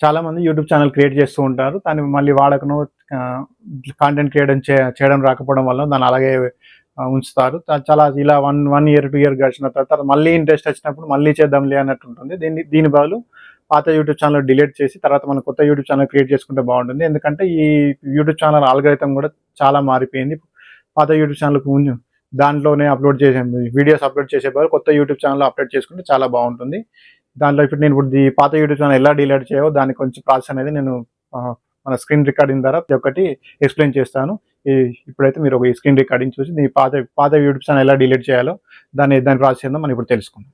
చాలామంది YouTube channel create చేస్తూ ఉంటారు. దాన్ని మళ్ళీ వాడకను కాంటెంట్ చేయడం రాకపోవడం వల్ల దాన్ని అలాగే ఉంచుతారు. చాలా ఇలా 1 ఇయర్, 2 ఇయర్ గడిచిన తర్వాత మళ్ళీ ఇంట్రెస్ట్ వచ్చినప్పుడు మళ్ళీ చేద్దాంలే అన్నట్టు ఉంటుంది. దీని బదులు పాత యూట్యూబ్ ఛానల్ డిలీట్ చేసి తర్వాత మనం కొత్త యూట్యూబ్ ఛానల్ క్రియేట్ చేసుకుంటే బాగుంటుంది. ఎందుకంటే ఈ యూట్యూబ్ ఛానల్ ఆల్గోరిథం కూడా చాలా మారిపోయింది. పాత యూట్యూబ్ ఛానల్‌కు దాంట్లోనే వీడియోస్ అప్లోడ్ చేసే బదులు కొత్త యూట్యూబ్ ఛానల్‌లో అప్లోడ్ చేసుకుంటే చాలా బాగుంటుంది. దాంట్లో ఇప్పుడు ఈ పాత యూట్యూబ్ ఛానల్ ఎలా డిలీట్ చేయాలో దానికి కొంచెం ప్రాసెస్ అనేది నేను మన స్క్రీన్ రికార్డింగ్ ద్వారా ప్రతి ఒక్కటి ఎక్స్‌ప్లెయిన్ చేస్తాను. ఇప్పుడైతే మీరు ఈ స్క్రీన్ రికార్డింగ్ చూసి పాత యూట్యూబ్ ఛానల్ ఎలా డిలీట్ చేయాలో దాని ప్రాసెస్ ఏందో మనం ఇప్పుడు తెలుసుకుందాం.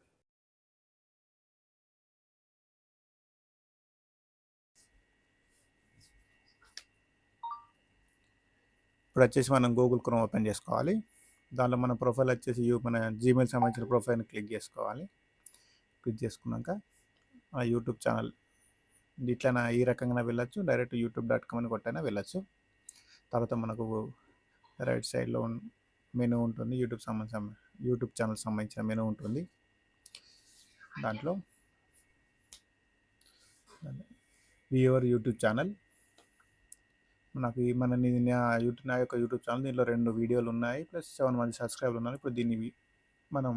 ఇప్పుడు వచ్చేసి మనం గూగుల్ క్రోమ్ ఓపెన్ చేసుకోవాలి. దాంట్లో మన ప్రొఫైల్ వచ్చేసి మన జీమెయిల్ సంబంధించిన ప్రొఫైల్ని క్లిక్ చేసుకోవాలి. క్లిక్ చేసుకున్నాక ఆ యూట్యూబ్ ఛానల్ ఇట్లా ఈ రకంగా వెళ్ళొచ్చు. డైరెక్ట్ youtube.com అని కొట్టైనా వెళ్ళొచ్చు. తర్వాత మనకు రైట్ సైడ్లో మెనూ ఉంటుంది. యూట్యూబ్ ఛానల్ సంబంధించిన మెనూ ఉంటుంది. దాంట్లో యువర్ యూట్యూబ్ ఛానల్ నాకు నా యొక్క యూట్యూబ్ ఛానల్ దీంట్లో 2 వీడియోలు ఉన్నాయి, ప్లస్ 7 మంది సబ్స్క్రైబర్లు ఉన్నారు. ఇప్పుడు దీన్ని మనం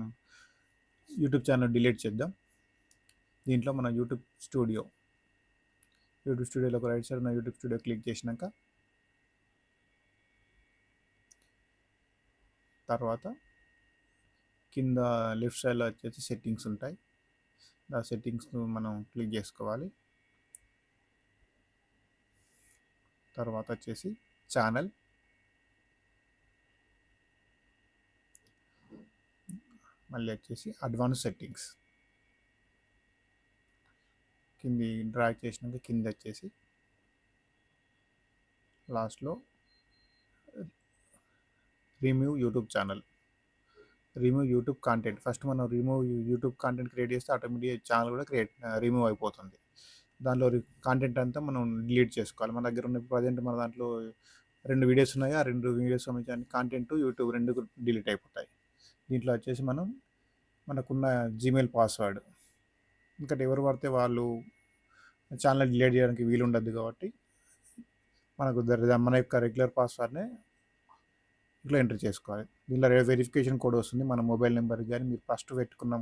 యూట్యూబ్ ఛానల్ డిలీట్ చేద్దాం. దీంట్లో మన యూట్యూబ్ స్టూడియోలో రైట్ సైడ్ ఉన్న యూట్యూబ్ స్టూడియో క్లిక్ చేసినాక తర్వాత కింద లెఫ్ట్ సైడ్లో వచ్చేసి సెట్టింగ్స్ ఉంటాయి. ఆ సెట్టింగ్స్ను మనం క్లిక్ చేసుకోవాలి. తర్వాత వచ్చేసి ఛానల్, మళ్ళీ వచ్చేసి అడ్వాన్స్ సెట్టింగ్స్ కింది డ్రాగ్ చేసినాక కింద వచ్చేసి లాస్ట్లో రిమూవ్ యూట్యూబ్ కాంటెంట్. ఫస్ట్ మనం యూట్యూబ్ కాంటెంట్ క్రియేట్ చేస్తే ఆటోమేటిక్గా ఛానల్ కూడా రిమూవ్ అయిపోతుంది. దాంట్లో కాంటెంట్ అంతా మనం డిలీట్ చేసుకోవాలి. మన దగ్గర ఉన్న ప్రజెంట్ మన దాంట్లో 2 వీడియోస్ ఉన్నాయి. ఆ 2 వీడియోస్ సంబంధించిన కాంటెంట్ యూట్యూబ్ 2 డిలీట్ అయిపోతాయి. దీంట్లో వచ్చేసి మనకున్న జీమెయిల్ పాస్వర్డ్, ఎందుకంటే ఎవరు పడితే వాళ్ళు ఛానల్ డిలీట్ చేయడానికి వీలు ఉండదు కాబట్టి మన యొక్క రెగ్యులర్ పాస్వర్డ్నే ఇట్లా ఎంటర్ చేసుకోవాలి. దీనిలో వెరిఫికేషన్ కోడ్ వస్తుంది. మన మొబైల్ నెంబర్కి కానీ మీరు ఫస్ట్ పెట్టుకున్న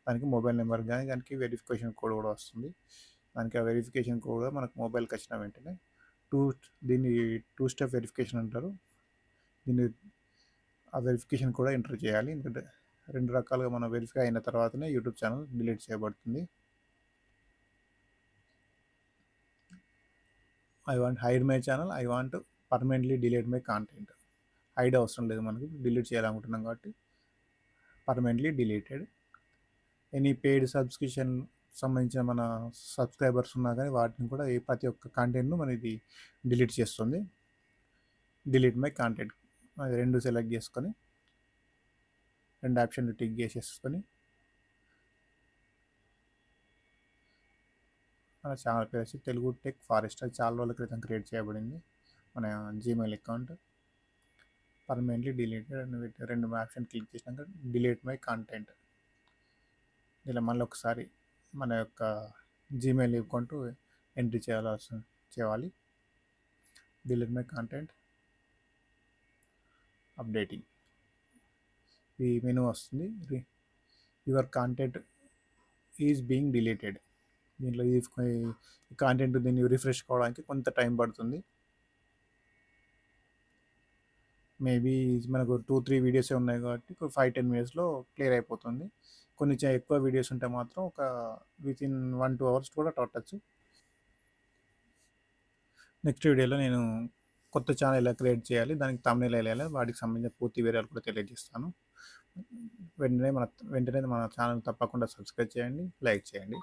దానికి మొబైల్ నెంబర్ కానీ దానికి వెరిఫికేషన్ కోడ్ కూడా వస్తుంది. దానికి ఆ వెరిఫికేషన్ కోడ్ మనకు మొబైల్కి వచ్చిన వెంటనే దీన్ని 2 స్టెప్ వెరిఫికేషన్ అంటారు. ఆ వెరిఫికేషన్ కూడా ఎంటర్ చేయాలి. ఎందుకంటే 2 రకాలుగా మనం వెరిఫై అయిన తర్వాతనే యూట్యూబ్ ఛానల్ డిలీట్ చేయబడుతుంది. I want hide my channel, I want permanently delete my content. Hide అవసరం లేదు, మనకి డిలీట్ చేయాలనుకుంటున్నాం కాబట్టి permanently deleted. Any paid subscription సంబంధించిన మన సబ్స్క్రైబర్స్ ఉన్నా కానీ వాటిని కూడా ప్రతి ఒక్క కాంటెంట్ను మనది డిలీట్ చేస్తుంది. డిలీట్ మై కాంటెంట్ అది 2 సెలెక్ట్ చేసుకొని 2 ఆప్షన్లు టిక్ చేసేసుకొని మన ఛానల్ పేరు వచ్చి తెలుగు టెక్ ఫారెస్ట్. అది చాలా రోజుల క్రితం క్రియేట్ చేయబడింది. మన Gmail account permanently deleted 2 option click చేసినాక డిలీట్ మై కాంటెంట్. ఇలా మళ్ళీ ఒకసారి మన యొక్క జీమెయిల్ అకౌంట్ ఎంట్రీ చేయాలి. Delete my content, updating. ఈ మెనూ వస్తుంది. Your content is being deleted. దీంట్లో ఈ కాంటెంట్ దీన్ని రిఫ్రెష్ కావడానికి కొంత టైం పడుతుంది. మేబీ మనకు 2-3 వీడియోసే ఉన్నాయి కాబట్టి 5-10 మినిట్స్లో క్లియర్ అయిపోతుంది. కొన్ని ఎక్కువ వీడియోస్ ఉంటే మాత్రం ఒక వితిన్ 1-2 అవర్స్ కూడా పట్టచ్చు. నెక్స్ట్ వీడియోలో నేను కొత్త ఛానల్ ఎలా క్రియేట్ చేయాలి, దానికి థంబ్నెయిల్ ఎలా వేయాలి, వాటికి సంబంధించిన పూర్తి వివరాలు కూడా తెలియజేస్తాను. వెంటనే మన ఛానల్ తప్పకుండా సబ్స్క్రైబ్ చేయండి, లైక్ చేయండి.